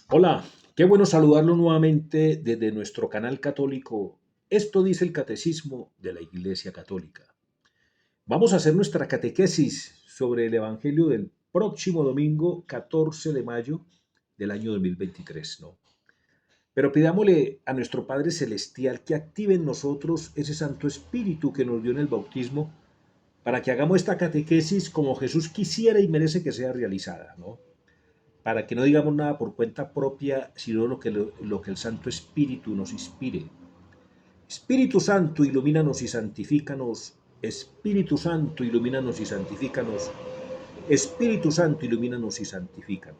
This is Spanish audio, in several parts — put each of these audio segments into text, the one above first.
Hola, qué bueno saludarlo nuevamente desde nuestro canal católico. Esto dice el Catecismo de la Iglesia Católica. Vamos a hacer nuestra catequesis sobre el Evangelio del próximo domingo 14 de mayo del año 2023, ¿no? Pero pidámosle a nuestro Padre Celestial que active en nosotros ese Santo Espíritu que nos dio en el bautismo para que hagamos esta catequesis como Jesús quisiera y merece que sea realizada, ¿no? Para que no digamos nada por cuenta propia, sino lo que el Santo Espíritu nos inspire. Espíritu Santo, ilumínanos y santifícanos. Espíritu Santo, ilumínanos y santifícanos. Espíritu Santo, ilumínanos y santifícanos.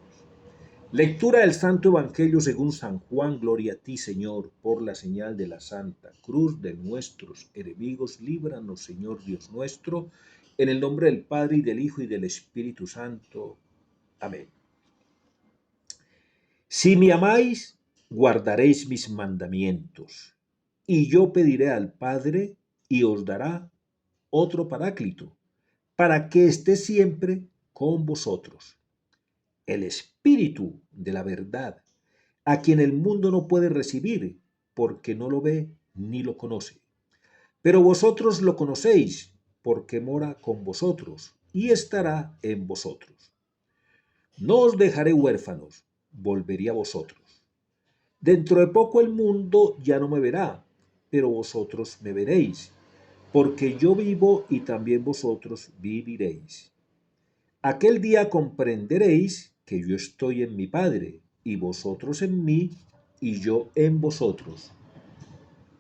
Lectura del Santo Evangelio según San Juan. Gloria a ti, Señor, por la señal de la Santa Cruz de nuestros enemigos. Líbranos, Señor Dios nuestro, en el nombre del Padre, y del Hijo, y del Espíritu Santo. Amén. Si me amáis, guardaréis mis mandamientos, y yo pediré al Padre, y os dará otro paráclito, para que esté siempre con vosotros. El Espíritu de la verdad, a quien el mundo no puede recibir, porque no lo ve ni lo conoce. Pero vosotros lo conocéis, porque mora con vosotros, y estará en vosotros. No os dejaré huérfanos, volveré a vosotros. Dentro de poco el mundo ya no me verá, pero vosotros me veréis, porque yo vivo y también vosotros viviréis. Aquel día comprenderéis que yo estoy en mi Padre, y vosotros en mí, y yo en vosotros.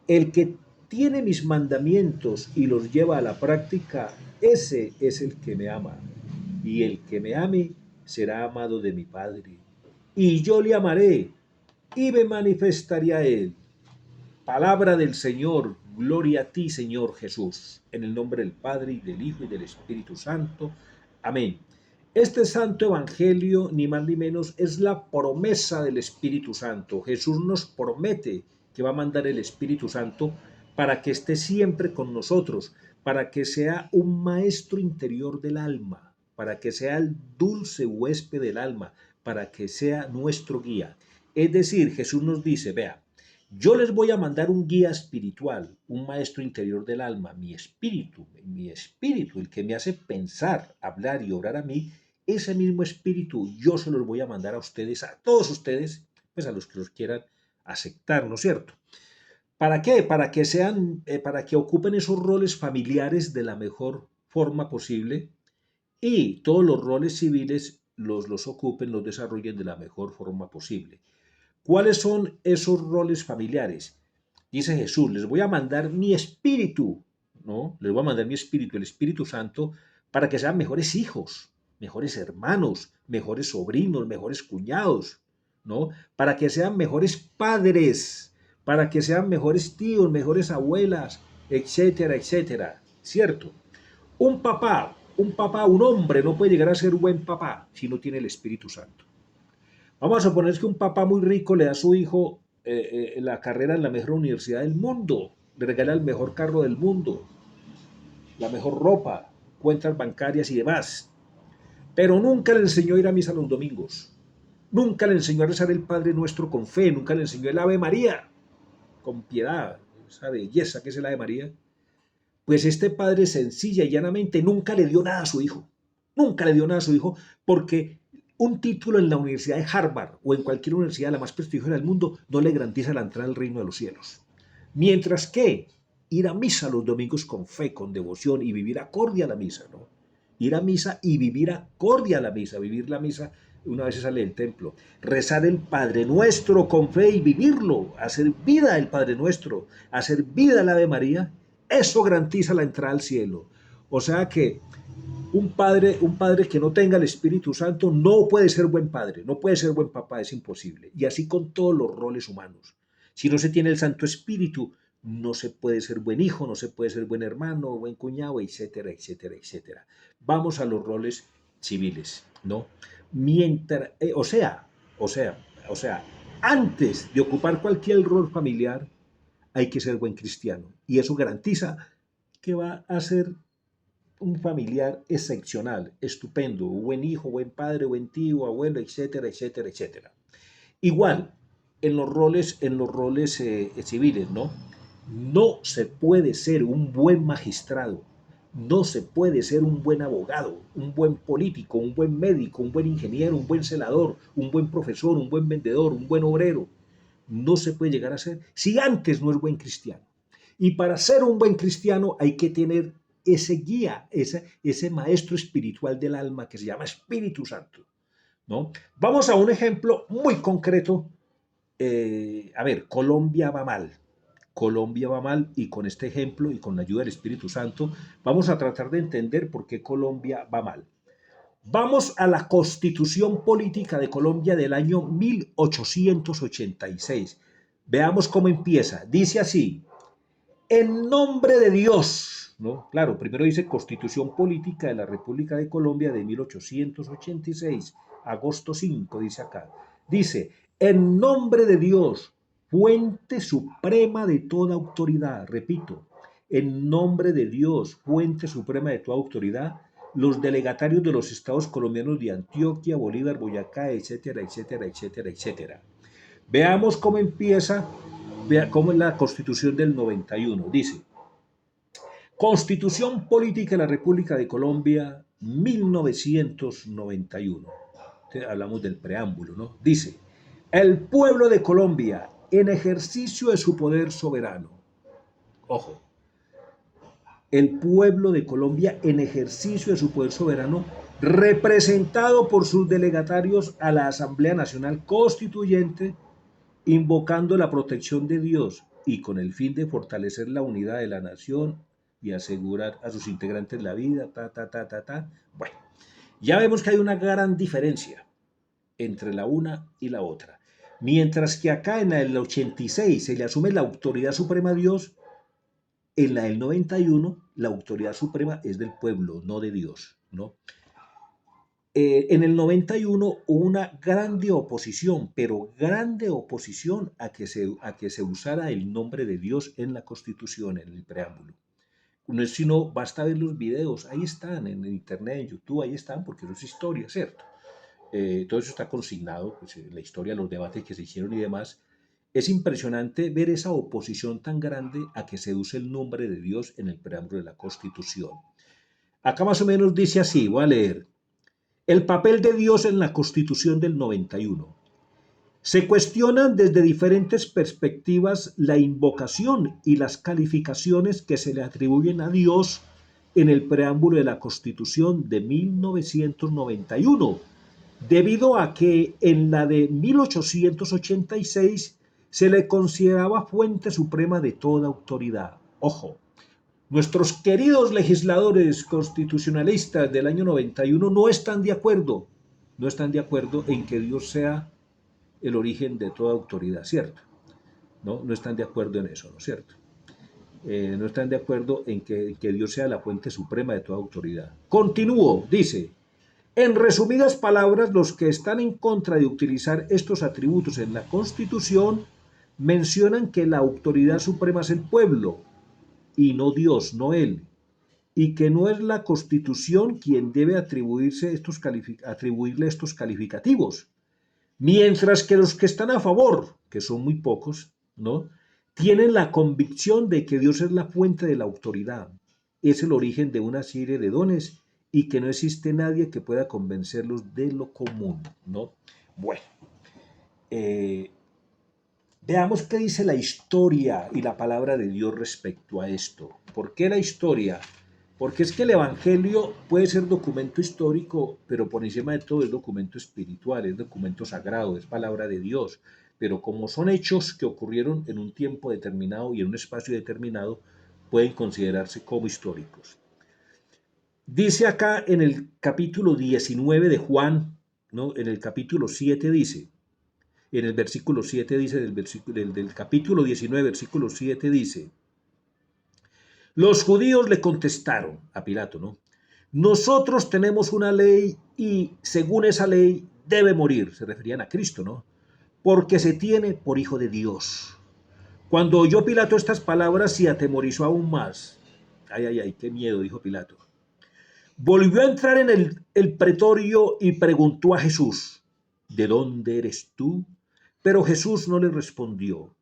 El que tiene mis mandamientos y los lleva a la práctica, ese es el que me ama. Y el que me ame será amado de mi Padre. Y yo le amaré y me manifestaré a él. Palabra del Señor, gloria a ti, Señor Jesús, en el nombre del Padre y del Hijo y del Espíritu Santo. Amén. Este santo evangelio, ni más ni menos, es la promesa del Espíritu Santo. Jesús nos promete que va a mandar el Espíritu Santo para que esté siempre con nosotros, para que sea un maestro interior del alma, para que sea el dulce huésped del alma, para que sea nuestro guía. Es decir, Jesús nos dice, vea, yo les voy a mandar un guía espiritual, un maestro interior del alma, mi espíritu, el que me hace pensar, hablar y obrar a mí, ese mismo espíritu yo se los voy a mandar a ustedes, a todos ustedes, pues a los que los quieran aceptar, ¿no es cierto? ¿Para qué? Para que ocupen esos roles familiares de la mejor forma posible y todos los roles civiles los ocupen, los desarrollen de la mejor forma posible. ¿Cuáles son esos roles familiares? Dice Jesús, les voy a mandar mi espíritu, ¿no? Les voy a mandar mi espíritu, el Espíritu Santo, para que sean mejores hijos, mejores hermanos, mejores sobrinos, mejores cuñados, ¿no? Para que sean mejores padres, para que sean mejores tíos, mejores abuelas, etcétera, etcétera, ¿cierto? Un hombre no puede llegar a ser buen papá si no tiene el Espíritu Santo. Vamos a suponer que un papá muy rico le da a su hijo la carrera en la mejor universidad del mundo, le regala el mejor carro del mundo, la mejor ropa, cuentas bancarias y demás. Pero nunca le enseñó a ir a misa los domingos. Nunca le enseñó a rezar el Padre Nuestro con fe. Nunca le enseñó el Ave María con piedad, esa belleza que es el Ave María. Pues este padre sencilla y llanamente nunca le dio nada a su hijo. Nunca le dio nada a su hijo porque un título en la Universidad de Harvard o en cualquier universidad la más prestigiosa del mundo no le garantiza la entrada al reino de los cielos. Mientras que ir a misa los domingos con fe, con devoción y vivir acorde a la misa, ¿no? Ir a misa y vivir acorde a la misa, vivir la misa una vez se sale del templo, rezar el Padre Nuestro con fe y vivirlo, hacer vida el Padre Nuestro, hacer vida el Ave María, eso garantiza la entrada al cielo. O sea que un padre que no tenga el Espíritu Santo no puede ser buen padre, no puede ser buen papá, es imposible. Y así con todos los roles humanos. Si no se tiene el Santo Espíritu, no se puede ser buen hijo, no se puede ser buen hermano, buen cuñado, etcétera, etcétera, etcétera. Vamos a los roles civiles, ¿no? Mientras, o sea, o sea, antes de ocupar cualquier rol familiar, hay que ser buen cristiano. Y eso garantiza que va a ser un familiar excepcional, estupendo, buen hijo, buen padre, buen tío, abuelo, etcétera, etcétera, etcétera. Igual, en los roles civiles, ¿no? No se puede ser un buen magistrado, no se puede ser un buen abogado, un buen político, un buen médico, un buen ingeniero, un buen celador, un buen profesor, un buen vendedor, un buen obrero. No se puede llegar a ser si antes no es buen cristiano. Y para ser un buen cristiano hay que tener ese guía, ese maestro espiritual del alma que se llama Espíritu Santo, ¿no? Vamos a un ejemplo muy concreto. A ver, Colombia va mal. Colombia va mal y con este ejemplo y con la ayuda del Espíritu Santo vamos a tratar de entender por qué Colombia va mal. Vamos a la Constitución Política de Colombia del año 1886. Veamos cómo empieza. Dice así: en nombre de Dios, ¿no? Claro, primero dice Constitución Política de la República de Colombia de 1886, agosto 5, dice acá. Dice, en nombre de Dios, fuente suprema de toda autoridad, repito, en nombre de Dios, fuente suprema de toda autoridad, los delegatarios de los estados colombianos de Antioquia, Bolívar, Boyacá, etcétera, etcétera, etcétera, etcétera. Veamos cómo empieza, vea cómo es la Constitución del 91. Dice, Constitución Política de la República de Colombia, 1991. Hablamos del preámbulo, ¿no? Dice, el pueblo de Colombia, en ejercicio de su poder soberano. Ojo, el pueblo de Colombia, en ejercicio de su poder soberano, representado por sus delegatarios a la Asamblea Nacional Constituyente, invocando la protección de Dios y con el fin de fortalecer la unidad de la nación y asegurar a sus integrantes la vida, Bueno, ya vemos que hay una gran diferencia entre la una y la otra. Mientras que acá en el 86 se le asume la autoridad suprema a Dios, en la del 91 la autoridad suprema es del pueblo, no de Dios, ¿no? En el 91 hubo una grande oposición, pero grande oposición a que se usara el nombre de Dios en la Constitución, en el preámbulo. No es sino, basta ver los videos, ahí están, en internet, en YouTube, ahí están, porque eso es historia, ¿cierto? Todo eso está consignado, pues, la historia, los debates que se hicieron y demás. Es impresionante ver esa oposición tan grande a que se use el nombre de Dios en el preámbulo de la Constitución. Acá más o menos dice así, voy a leer. El papel de Dios en la Constitución del 91. Se cuestionan desde diferentes perspectivas la invocación y las calificaciones que se le atribuyen a Dios en el preámbulo de la Constitución de 1991, debido a que en la de 1886 se le consideraba fuente suprema de toda autoridad. Ojo, nuestros queridos legisladores constitucionalistas del año 91 no están de acuerdo, no están de acuerdo en que Dios sea el origen de toda autoridad, ¿cierto? No están de acuerdo en eso, ¿no es cierto? No están de acuerdo en que Dios sea la fuente suprema de toda autoridad. Continúo, dice, en resumidas palabras, los que están en contra de utilizar estos atributos en la Constitución mencionan que la autoridad suprema es el pueblo, y no Dios, no Él, y que no es la Constitución quien debe atribuirle estos calificativos, mientras que los que están a favor, que son muy pocos, ¿no? Tienen la convicción de que Dios es la fuente de la autoridad, es el origen de una serie de dones y que no existe nadie que pueda convencerlos de lo común, ¿no? Bueno, eh, veamos qué dice la historia y la palabra de Dios respecto a esto. ¿Por qué la historia? Porque es que el Evangelio puede ser documento histórico, pero por encima de todo es documento espiritual, es documento sagrado, es palabra de Dios. Pero como son hechos que ocurrieron en un tiempo determinado y en un espacio determinado, pueden considerarse como históricos. Dice acá en el capítulo 19 de Juan, ¿no? En el capítulo 7 dice, en el versículo 7 dice, del capítulo 19, versículo 7 dice, los judíos le contestaron a Pilato, ¿no? Nosotros tenemos una ley y según esa ley debe morir, se referían a Cristo, ¿no? Porque se tiene por hijo de Dios. Cuando oyó Pilato estas palabras se atemorizó aún más. Ay, ay, ay, qué miedo, dijo Pilato. Volvió a entrar en el pretorio y preguntó a Jesús, ¿de dónde eres tú? Pero Jesús no le respondió.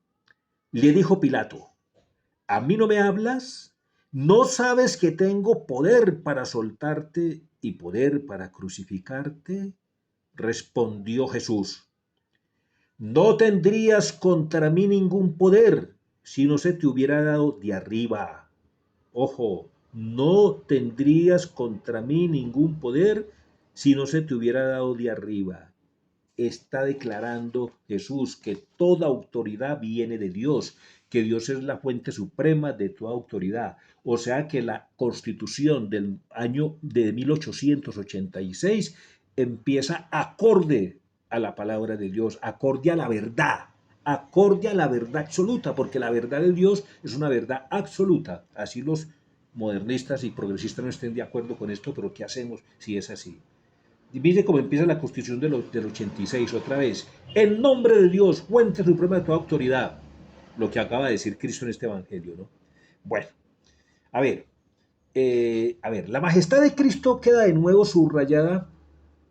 Le dijo Pilato: ¿a mí no me hablas? ¿No sabes que tengo poder para soltarte y poder para crucificarte? Respondió Jesús: no tendrías contra mí ningún poder si no se te hubiera dado de arriba. Ojo, no tendrías contra mí ningún poder si no se te hubiera dado de arriba. Está declarando Jesús que toda autoridad viene de Dios, que Dios es la fuente suprema de toda autoridad. O sea que la Constitución del año de 1886 empieza acorde a la palabra de Dios, acorde a la verdad absoluta, porque la verdad de Dios es una verdad absoluta. Así los modernistas y progresistas no estén de acuerdo con esto, pero ¿qué hacemos si es así? Mire cómo empieza la Constitución del 86 otra vez. En nombre de Dios, fuente suprema de toda autoridad. Lo que acaba de decir Cristo en este Evangelio, ¿no? Bueno, a ver, la majestad de Cristo queda de nuevo subrayada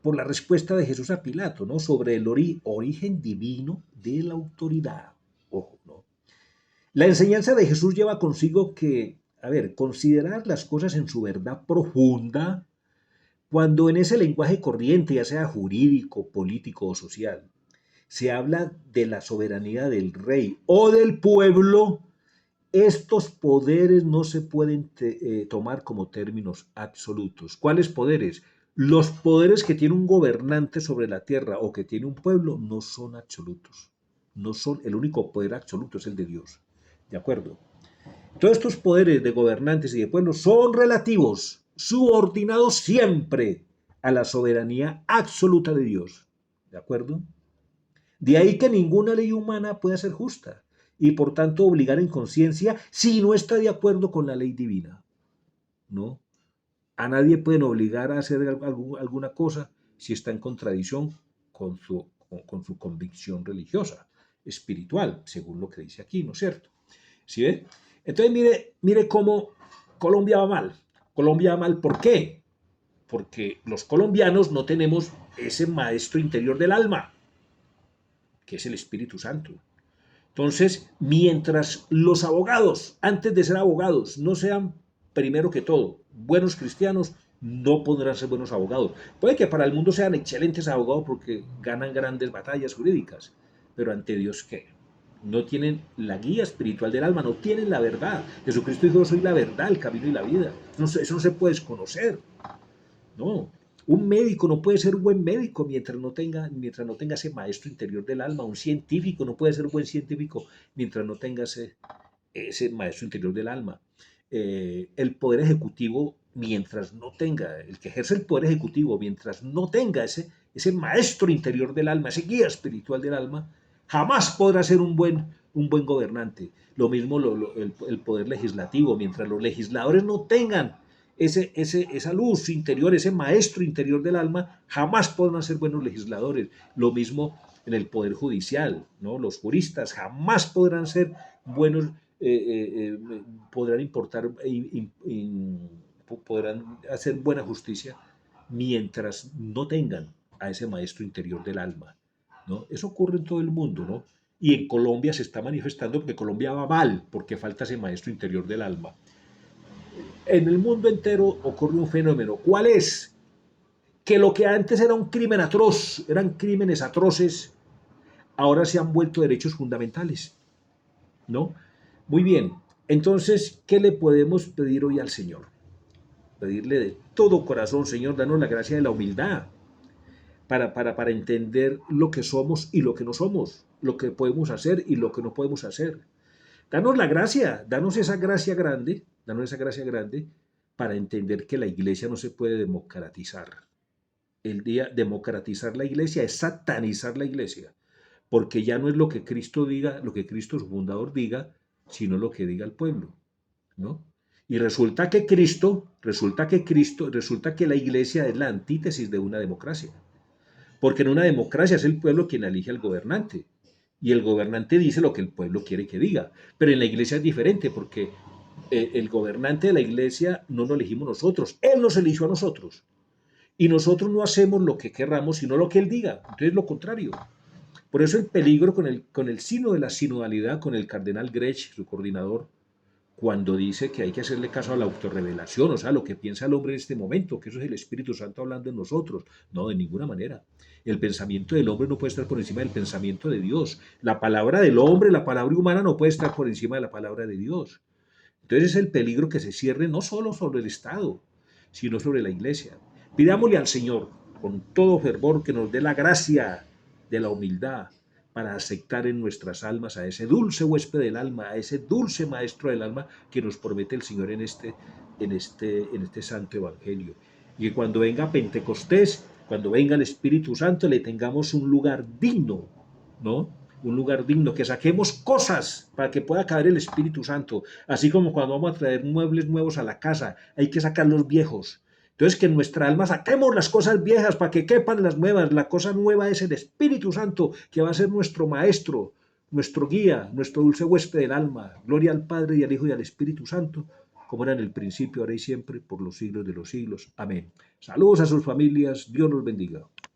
por la respuesta de Jesús a Pilato, ¿no? Sobre el origen divino de la autoridad. Ojo, ¿no? La enseñanza de Jesús lleva consigo que, considerar las cosas en su verdad profunda, cuando en ese lenguaje corriente, ya sea jurídico, político o social, se habla de la soberanía del rey o del pueblo, estos poderes no se pueden tomar como términos absolutos. ¿Cuáles poderes? Los poderes que tiene un gobernante sobre la tierra o que tiene un pueblo no son absolutos. No son, el único poder absoluto es el de Dios. ¿De acuerdo? Todos estos poderes de gobernantes y de pueblos son relativos, subordinados siempre a la soberanía absoluta de Dios. ¿De acuerdo? De ahí que ninguna ley humana pueda ser justa y por tanto obligar en conciencia si no está de acuerdo con la ley divina. ¿No? A nadie pueden obligar a hacer alguna cosa si está en contradicción con su convicción religiosa, espiritual, según lo que dice aquí, ¿no es cierto? ¿Sí ve? Entonces mire cómo Colombia va mal. Colombia va mal, ¿por qué? Porque los colombianos no tenemos ese maestro interior del alma, que es el Espíritu Santo. Entonces, mientras los abogados, antes de ser abogados, no sean, primero que todo, buenos cristianos, no podrán ser buenos abogados. Puede que para el mundo sean excelentes abogados porque ganan grandes batallas jurídicas, pero ante Dios, ¿qué? No tienen la guía espiritual del alma, no tienen la verdad. Jesucristo dijo: yo soy la verdad, el camino y la vida. Eso no se puede desconocer. No, un médico no puede ser un buen médico mientras no tenga ese maestro interior del alma. Un científico no puede ser un buen científico mientras no tenga ese maestro interior del alma. El poder ejecutivo, mientras no tenga, el que ejerce el poder ejecutivo, mientras no tenga ese maestro interior del alma, ese guía espiritual del alma, jamás podrá ser un buen gobernante. Lo mismo el poder legislativo, mientras los legisladores no tengan esa luz interior, ese maestro interior del alma, jamás podrán ser buenos legisladores. Lo mismo en el poder judicial, ¿no? Los juristas jamás podrán ser buenos, podrán importar, podrán hacer buena justicia mientras no tengan a ese maestro interior del alma, ¿no? Eso ocurre en todo el mundo, ¿no? Y en Colombia se está manifestando que Colombia va mal porque falta ese maestro interior del alma. En el mundo entero ocurre un fenómeno. ¿Cuál es? Que lo que antes era un crimen atroz, eran crímenes atroces, ahora se han vuelto derechos fundamentales, ¿no? Muy bien, entonces, ¿qué le podemos pedir hoy al Señor? Pedirle de todo corazón: Señor, danos la gracia de la humildad para entender lo que somos y lo que no somos, lo que podemos hacer y lo que no podemos hacer. Danos la gracia, danos esa gracia grande para entender que la iglesia no se puede democratizar. Democratizar la iglesia es satanizar la iglesia, porque ya no es lo que Cristo diga, lo que Cristo su fundador diga, sino lo que diga el pueblo, ¿no? Y resulta que la iglesia es la antítesis de una democracia, porque en una democracia es el pueblo quien elige al gobernante, y el gobernante dice lo que el pueblo quiere que diga, pero en la iglesia es diferente, porque el gobernante de la iglesia no lo elegimos nosotros, él nos eligió a nosotros, y nosotros no hacemos lo que querramos, sino lo que él diga. Entonces, lo contrario. Por eso el peligro con el sino de la sinodalidad, con el cardenal Grech, su coordinador, cuando dice que hay que hacerle caso a la autorrevelación, o sea, lo que piensa el hombre en este momento, que eso es el Espíritu Santo hablando en nosotros. No, de ninguna manera. El pensamiento del hombre no puede estar por encima del pensamiento de Dios. La palabra del hombre, la palabra humana no puede estar por encima de la palabra de Dios. Entonces es el peligro que se cierre no solo sobre el Estado, sino sobre la Iglesia. Pidámosle al Señor con todo fervor que nos dé la gracia de la humildad para aceptar en nuestras almas a ese dulce huésped del alma, a ese dulce maestro del alma que nos promete el Señor en este santo evangelio. Y que cuando venga Pentecostés, cuando venga el Espíritu Santo, le tengamos un lugar digno, ¿no? Un lugar digno, que saquemos cosas para que pueda caber el Espíritu Santo, así como cuando vamos a traer muebles nuevos a la casa, hay que sacar los viejos. Entonces, que en nuestra alma saquemos las cosas viejas para que quepan las nuevas. La cosa nueva es el Espíritu Santo, que va a ser nuestro maestro, nuestro guía, nuestro dulce huésped del alma. Gloria al Padre y al Hijo y al Espíritu Santo, como era en el principio, ahora y siempre, por los siglos de los siglos. Amén. Saludos a sus familias. Dios los bendiga.